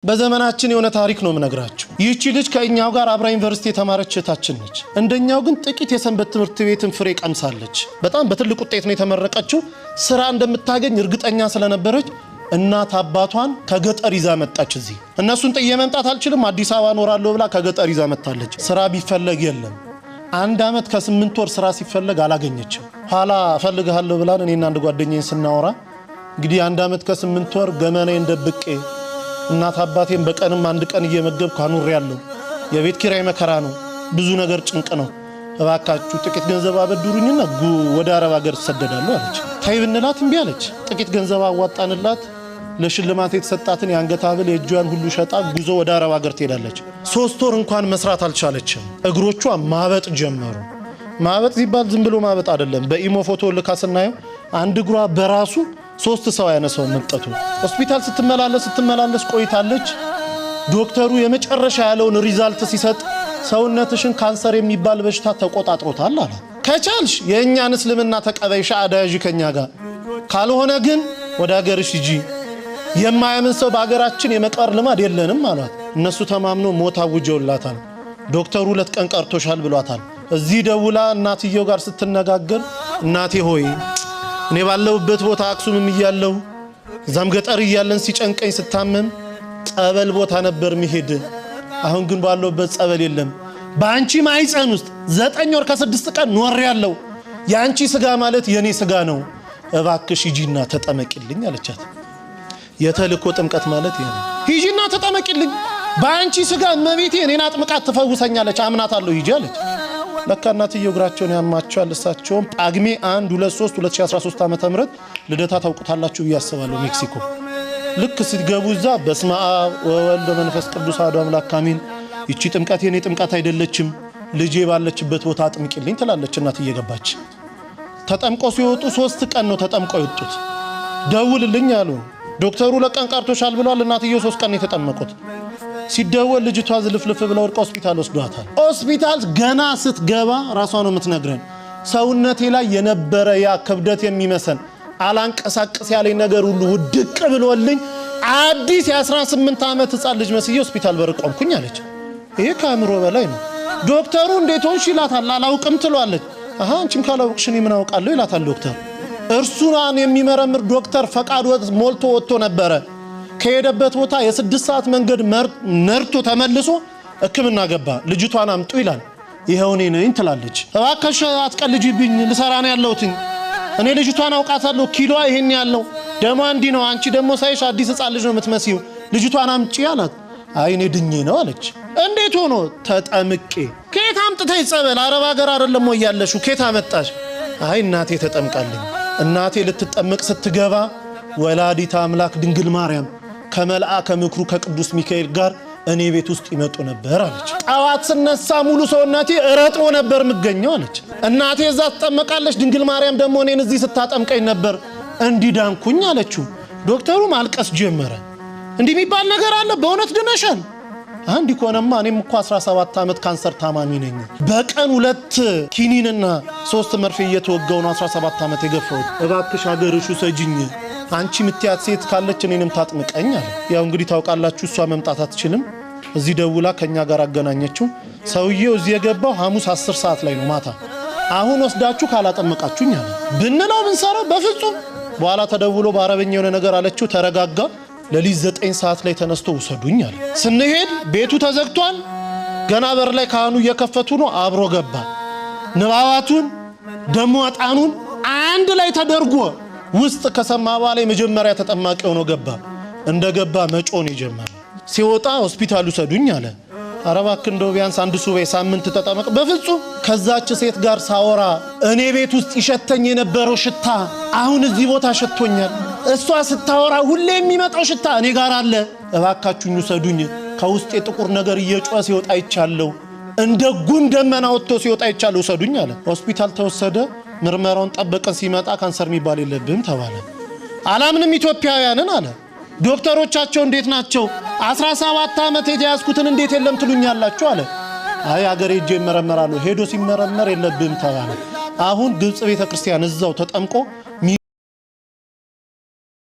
በዘመናችን የሆነ ታሪክ ነው ምነግራችሁ። ይህች ልጅ ከኛው ጋር አብራ ዩኒቨርሲቲ የተማረች እህታችን ነች። እንደኛው ግን ጥቂት የሰንበት ትምህርት ቤትን ፍሬ ቀምሳለች። በጣም በትልቅ ውጤት ነው የተመረቀችው። ስራ እንደምታገኝ እርግጠኛ ስለነበረች እናት አባቷን ከገጠር ይዛ መጣች። እዚህ እነሱን ጥዬ መምጣት አልችልም አዲስ አበባ ኖራለሁ ብላ ከገጠር ይዛ መጣለች። ስራ ቢፈለግ የለም። 1 አመት ከ8 ወር ስራ ሲፈለግ አላገኘችም። ኋላ እፈልግሃለሁ ብላን እኔና አንድ ጓደኛዬ ስናወራ እንግዲህ 1 አመት ከ8 ወር ገመናዬን ደብቄ እናት አባቴን በቀንም 1 ቀን እየመገብኩ አኑሬያለሁ። የቤት ኪራይ መከራ ነው፣ ብዙ ነገር ጭንቅ ነው። እባካችሁ ጥቂት ገንዘብ አበድሩኝና ወደ አረብ ሀገር ተሰደዳለሁ አለች። ታይ ብንላት እምቢ አለች። ጥቂት ገንዘብ አዋጣንላት። ለሽልማት የተሰጣትን የአንገት ሐብል የእጇን ሁሉ ሸጣ ጉዞ ወደ አረብ ሀገር ትሄዳለች። 3 ወር እንኳን መስራት አልቻለችም። እግሮቿ ማበጥ ጀመሩ። ማበጥ ሲባል ዝም ብሎ ማበጥ አይደለም። በኢሞ ፎቶ ልካ ስናየው አንድ እግሯ በራሱ 3 ሰው ያነሰው መምጠቱ። ሆስፒታል ስትመላለስ ቆይታለች። ዶክተሩ የመጨረሻ ያለውን ሪዛልት ሲሰጥ ሰውነትሽን ካንሰር የሚባል በሽታ ተቆጣጥሮታል አለ። ከቻልሽ የእኛን እስልምና ተቀበይ ሻሃዳ ያዢ ከኛ ጋር፣ ካልሆነ ግን ወደ ሀገርሽ ሂጂ። የማያምን ሰው በአገራችን የመቀር ልማድ የለንም አሏት። እነሱ ተማምነው ሞት አውጀውላታል። ዶክተሩ 2 ቀን ቀርቶሻል ብሏታል። እዚህ ደውላ እናትየው ጋር ስትነጋገር እናቴ ሆይ እኔ ባለሁበት ቦታ አክሱምም እያለሁ እዛም ገጠር እያለን ሲጨንቀኝ ስታመም ጸበል ቦታ ነበር መሄድ። አሁን ግን ባለሁበት ጸበል የለም። በአንቺ ማይፀን ውስጥ 9 ወር ከ6 ቀን ኖሬያለሁ። ያንቺ ስጋ ማለት የኔ ስጋ ነው። እባክሽ ሂጂና ተጠመቂልኝ አለቻት። የተልኮ ጥምቀት ማለት ይሄ ነው። ሂጂና ተጠመቂልኝ፣ በአንቺ ስጋ እመቤቴ እኔን አጥምቃት ትፈውሰኛለች፣ አምናታለሁ፣ ሂጂ አለች። ለካ እናትየው እግራቸውን ያማቸዋል። እሳቸውም ጳጉሜ 1 2 3 2013 ዓ.ም ልደታ ታውቁታላችሁ ብዬ አስባለሁ። ሜክሲኮ ልክ ሲገቡ እዛ በስመ አብ ወወልድ ወመንፈስ ቅዱስ አሐዱ አምላክ አሜን፣ ይቺ ጥምቀት የኔ ጥምቀት አይደለችም፣ ልጄ ባለችበት ቦታ አጥምቂልኝ ትላለች እናት እየገባች። ተጠምቆ ሲወጡ 3 ቀን ነው ተጠምቆ የወጡት። ደውልልኝ አሉ ዶክተሩ። 2 ቀን ቀርቶሻል ብለዋል። እናትየው 3 ቀን የተጠመቁት። ሲደወል ልጅቷ ዝልፍልፍ ብለው ወድቃ ሆስፒታል ወስዷታል። ሆስፒታል ገና ስትገባ ራሷ ነው የምትነግረን፣ ሰውነቴ ላይ የነበረ ያ ክብደት የሚመሰል አላንቀሳቀስ ያለኝ ነገር ሁሉ ውድቅ ብሎልኝ አዲስ የ18 ዓመት ህፃን ልጅ መስዬ ሆስፒታል በር ቆምኩኝ አለች። ይሄ ከአእምሮ በላይ ነው። ዶክተሩ እንዴት ሆንሽ ይላታል። አላውቅም ትሏለች። አሃ አንቺም ካላውቅሽ እኔ ምን አውቃለሁ ይላታል ዶክተር። እርሱን የሚመረምር ዶክተር ፈቃድ ሞልቶ ወጥቶ ነበረ። ከሄደበት ቦታ የ6 ሰዓት መንገድ ነርቶ ተመልሶ ህክምና ገባ። ልጅቷን አምጡ ይላል። ይሄው እኔ ነኝ ትላለች። እባክሽ አትቀልጂብኝ፣ ልሰራ ነው ያለሁት። እኔ ልጅቷን አውቃታለሁ፣ ኪሎዋ ይሄን ያለው ደሞ አንዲ ነው። አንቺ ደሞ ሳይሽ አዲስ ህፃን ልጅ ነው የምትመስዪው፣ ልጅቷን አምጪ አላት። አይ እኔ ድኜ ነው አለች። እንዴት ሆኖ? ተጠምቄ። ከየት አምጥተሽ ጸበል? አረብ ሀገር አይደለም ወይ ያለሽው? ከየት አመጣሽ? አይ እናቴ ተጠምቃለኝ። እናቴ ልትጠመቅ ስትገባ ወላዲተ አምላክ ድንግል ማርያም ከመልአከ ምክሩ ከቅዱስ ሚካኤል ጋር እኔ ቤት ውስጥ ይመጡ ነበር አለች። ጣዋት ስነሳ ሙሉ ሰውነቴ ረጥቦ ነበር ምገኘው አለች። እናቴ እዛ ተጠመቃለች፣ ድንግል ማርያም ደግሞ እኔን እዚህ ስታጠምቀኝ ነበር እንዲዳንኩኝ አለችው። ዶክተሩ ማልቀስ ጀመረ። እንዲህ የሚባል ነገር አለ? በእውነት ድነሻል? አንድ ኮነማ እኔም እኮ 17 ዓመት ካንሰር ታማሚ ነኝ። በቀን 2 ኪኒንና 3 መርፌ እየተወጋው ነው 17 ዓመት የገፋው። እባክሽ ሀገርሽ ሰጂኝ፣ አንቺ ምትያት ሴት ካለች እኔንም ታጥምቀኝ አለ። ያው እንግዲህ ታውቃላችሁ እሷ መምጣት አትችልም። እዚህ ደውላ ከኛ ጋር አገናኘችው። ሰውዬው እዚህ የገባው ሐሙስ 10 ሰዓት ላይ ነው ማታ። አሁን ወስዳችሁ ካላጠመቃችሁኝ አለ። ብንለው ብንሰራው በፍጹም። በኋላ ተደውሎ በአረበኛ የሆነ ነገር አለችው። ተረጋጋ። ለሊት 9 ሰዓት ላይ ተነስቶ ውሰዱኝ አለ። ስንሄድ ቤቱ ተዘግቷል። ገና በር ላይ ካህኑ እየከፈቱ ነው። አብሮ ገባ። ንባባቱን ደሞ አጣኑን አንድ ላይ ተደርጎ ውስጥ ከሰማ በኋላ የመጀመሪያ ተጠማቂ ሆኖ ገባ። እንደገባ መጮን ይጀምራል። ሲወጣ ሆስፒታል ውሰዱኝ አለ። አረባክ እንደው ቢያንስ 1 ሱባኤ ሳምንት ተጠመቅ። በፍጹም። ከዛች ሴት ጋር ሳወራ እኔ ቤት ውስጥ ይሸተኝ የነበረው ሽታ አሁን እዚህ ቦታ ሸቶኛል። እሷ ስታወራ ሁሌ የሚመጣው ሽታ እኔ ጋር አለ። እባካችሁኝ ውሰዱኝ። ከውስጥ የጥቁር ነገር እየጮኸ ሲወጣ ይቻለው፣ እንደ ጉም ደመና ወጥቶ ሲወጣ ይቻለው፣ ውሰዱኝ አለ። ሆስፒታል ተወሰደ። ምርመራውን ጠበቀን። ሲመጣ ካንሰር የሚባል የለብህም ተባለ። አላምንም ኢትዮጵያውያንን አለ። ዶክተሮቻቸው እንዴት ናቸው? 17 ዓመት የተያዝኩትን እንዴት የለም ትሉኛላችሁ አለ። አይ አገሬ ሄጄ ይመረመራሉ። ሄዶ ሲመረመር የለብህም ተባለ። አሁን ግብጽ ቤተክርስቲያን እዛው ተጠምቆ